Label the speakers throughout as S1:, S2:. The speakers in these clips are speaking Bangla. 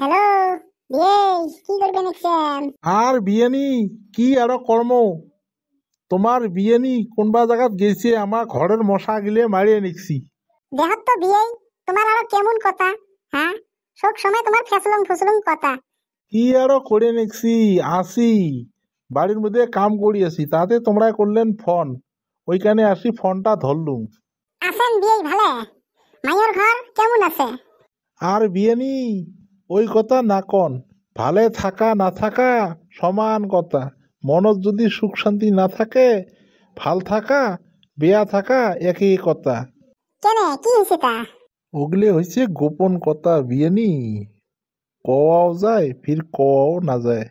S1: হ্যালো, কি করবে নিচ্ছেন?
S2: আর বিয়েনি কি আরো কর্ম। তোমার বিয়েনি কোনবা জায়গাত গেছে, আমার ঘরের মশা গিলে মারিয়ে নিচ্ছি।
S1: দেহত তো বিয়েই, তোমার আরো কেমন কথা? হ্যাঁ, সব সময় তোমার ফেসলং ফুসলং কথা।
S2: কি আরো করে নিচ্ছি, আসি বাড়ির মধ্যে কাম করি আছি, তাতে তোমরা করলেন ফোন, ওইখানে আসি ফোনটা ধরলুম।
S1: আছেন বিয়েই ভালে? মাইয়র ঘর কেমন আছে?
S2: আর বিয়েনি ওই কথা না কন, ভালে থাকা না থাকা সমান কথা। মনত যদি সুখ শান্তি না থাকে, ভাল থাকা বেয়া থাকা একই কথা।
S1: কেনে কি হয়েছে তা?
S2: ওগুলি হয়েছে গোপন কথা বিয়েনি, কওয়াও যায় ফির কওয়াও না যায়।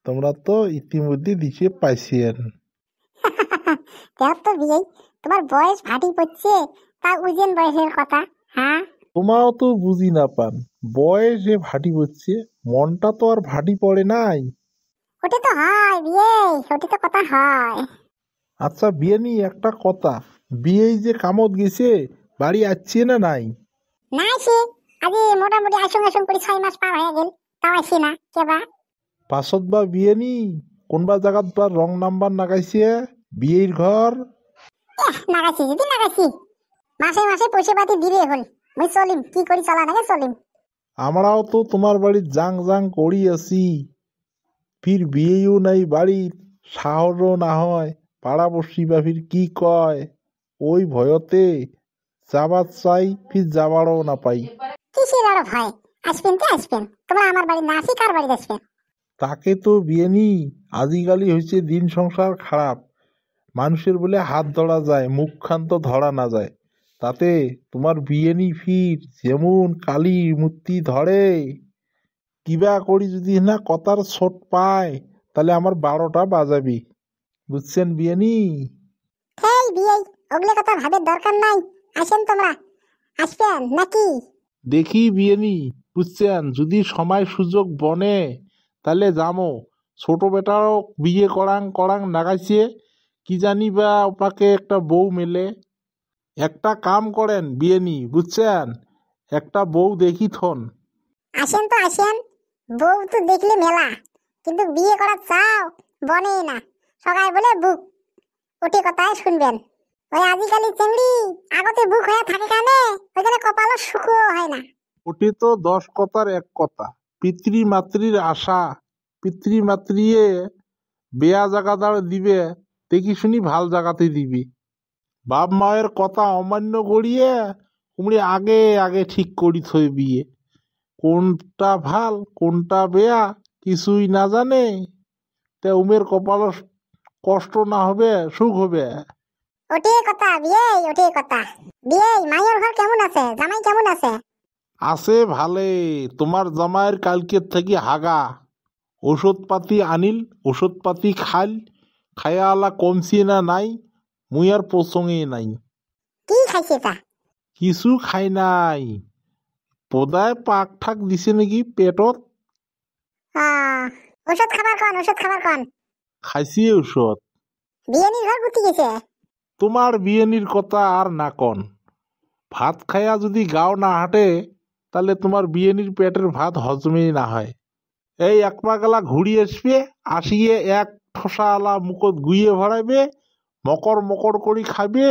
S2: তোমরা তো ইতিমধ্যে দিশে পাইছেন।
S1: দেহত তো বিয়েই, তোমার বয়স ভাটি পড়ছে, তা উজেন বয়সের কথা। হ্যাঁ,
S2: তোমাও তো বুঝি না পান, বয়স যে ভাটি পড়ছে, মনটা তো আর ভাটি পড়ে নাই।
S1: ওটি তো হয় বিয়েই, ওটি তো কথা হয়।
S2: আচ্ছা বিয়েনি একটা কথা, বিয়েই যে কামত গেছে, বাড়ি আসছে না নাই?
S1: না আইসি, আজি মোটামুটি আসুন আসুন করে 6 মাস পার হয়ে গেল, তাও আইসি না কেবা।
S2: পাছত বা বিয়েনি কোনবা জায়গাত বা রং নাম্বার নাগাইছে বিয়ের ঘর।
S1: নাগাইছি যদি নাগাইছি, মাসে মাসে পয়সা পাতি দিলে হল। মুই চলিম, কি করি চলা নাগে চলিম।
S2: আমরাও তো তোমার বাড়ির জাং জাং করি আছি, ফির বিয়েও নাই বাড়ির, সাহসও না হয়, পাড়াপড়শি বা ফির কি কয়, ওই ভয়তে যাবার চাই, ফির যাবারও না পাই।
S1: কিসের আরো ভয়? আসবেন তো আসবেন, তোমরা আমার বাড়ি না আসি কার বাড়ি আসবেন?
S2: তাকে তো বিয়ে নি, আজিকালি হয়েছে দিন সংসার খারাপ, মানুষের বলে হাত ধরা যায়, মুখ খান তো ধরা না যায়। তাতে তোমার বিয়ে নি ফির যেমন কালী মূর্তি ধরে, কিবা করি যদি না কথার ছোট পায়, তাহলে আমার 12টা বাজাবি, বুঝছেন বিয়ে নি?
S1: এই বিয়ে, ওগুলো কথা ভাবের দরকার নাই। আসেন তোমরা, আসবেন নাকি?
S2: দেখি বিয়েনি, বুঝছেন, যদি সময় সুযোগ বনে তাহলে যামো। ছোট বেটারও বিয়ে করাং করাং লাগাইছে, কি জানি বা ওপাকে একটা বউ মেলে। একটা কাম করেন বিয়েনি, বুঝছেন, একটা বউ দেখি থন।
S1: আসেন তো আসেন, বউ তো দেখলে মেলা, কিন্তু বিয়ে করার চাও বনে না। সবাই বলে বুক, ওটি কথাই শুনবেন। ওই আজিকালি চেংড়ি আগতে বুক হয়ে থাকে কানে, ওইখানে কপালও সুখও হয় না।
S2: ওটি তো 10 কথার এক কথা। পিতৃমাতৃর আশা, পিতৃমাতৃয়ে বেয়া জাগাদার দিবে, দেখি শুনি ভাল জাগাতে দিবি। বাপ মায়ের কথা অমান্য করিয়ে তুমি আগে আগে ঠিক করি থই বিয়ে। কোনটা ভাল কোনটা বেয়া কিছুই না জানে, তে উমের কপাল কষ্ট না হবে সুখ হবে।
S1: ওটি কথা বিয়ে, ওটি কথা। বিয়ে, মাইয়ের ঘর কেমন আছে? জামাই কেমন আছে?
S2: আছে ভালে। তোমার জামাইয়ের কালকের থাকি হাগা, ওষুধ পাতি আনিল, ওষুধ পাতি খাইল, খায়া আলা কমছে না নাই, মুই আর পছঙে নাই।
S1: কি খাইছে তা?
S2: কিছু খাই নাই, পদায় পাক ঠাক দিছে নাকি পেটত।
S1: আহ, ওষুধ খাবার কন, ওষুধ খাবার কন।
S2: খাইছি ঔষধ।
S1: বিয়েনির ঘর গুতি গেছে।
S2: তোমার বিয়েনির কথা আর না কন, ভাত খায়া যদি গাও না হাঁটে, তাহলে তোমার বিয়েনির পেটের ভাত হজমেই না হয়। এই এক পাগলা ঘুরি আসবে, আসিয়ে এক ঠোসা আলা মুখত গুইয়ে ভরাইবে, মকর মকর করি খাবে,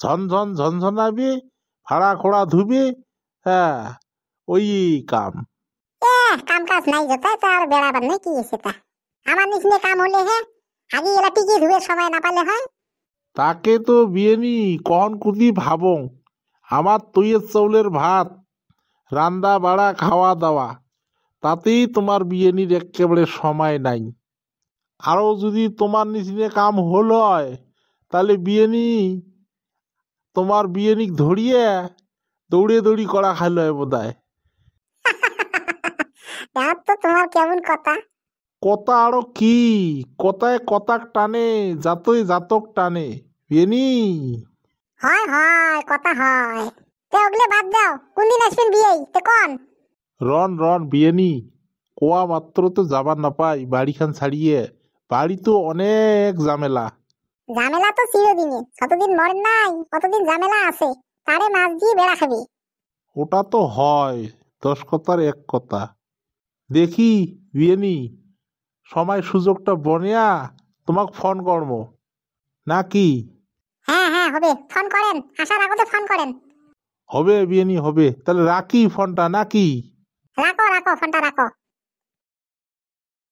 S2: ঝনঝন ঝনঝনাবে, ভাড়া খোড়া ধুবে। হ্যাঁ, ওই কাম।
S1: কাম কাজ নাই যেতে, তার বেড়াবার নেই কি হয়েছে তা? আমার নিচে কাম হলে হে, আগে এলা টিকি ধুয়ে সময় না পালে হয়।
S2: তাকে তো বিয়েনি কহন কুতি ভাবং, আমার তৈয়ের চাউলের ভাত, রান্দা বাড়া খাওয়া দাওয়া, তাতেই তোমার বিয়েনির একেবারে সময় নাই। আরও যদি তোমার নিচিনে কাম হল হয়, তাহলে বিয়েনি তোমার বিয়েনিক ধরিয়ে দৌড়ে দৌড়ি করা খাইল হয় বোধহয়।
S1: দেখ তো তোমার কেমন কথা।
S2: কথা আরো কি, কথায় কথাক টানে, জাতই জাতক টানে বিয়েনি।
S1: হয় হয়, কথা হয়। তে ওগুলো বাদ দাও, কোন দিন আসবেন বিয়ে তে কন?
S2: রন রন বিয়েনি, কোয়া মাত্র তো যাবার না পাই বাড়িখান ছাড়িয়ে। বাড়ি তো অনেক ঝামেলা।
S1: ঝামেলা তো চিরদিনই, যতদিন মরেন নাই কতদিন ঝামেলা আছে, তারে মাছ দিয়ে বেড়া খাবি।
S2: ওটা তো হয়, 10 কথার এক কথা। দেখি বিয়েনি সময় সুযোগটা বনিয়া তোমাক ফোন করবো নাকি?
S1: হ্যাঁ হ্যাঁ হবে, ফোন করেন, আসার আগতে ফোন করেন।
S2: হবে বিয়েনি হবে, তাহলে রাখি ফোনটা নাকি?
S1: রাখো রাখো, ফোনটা রাখো।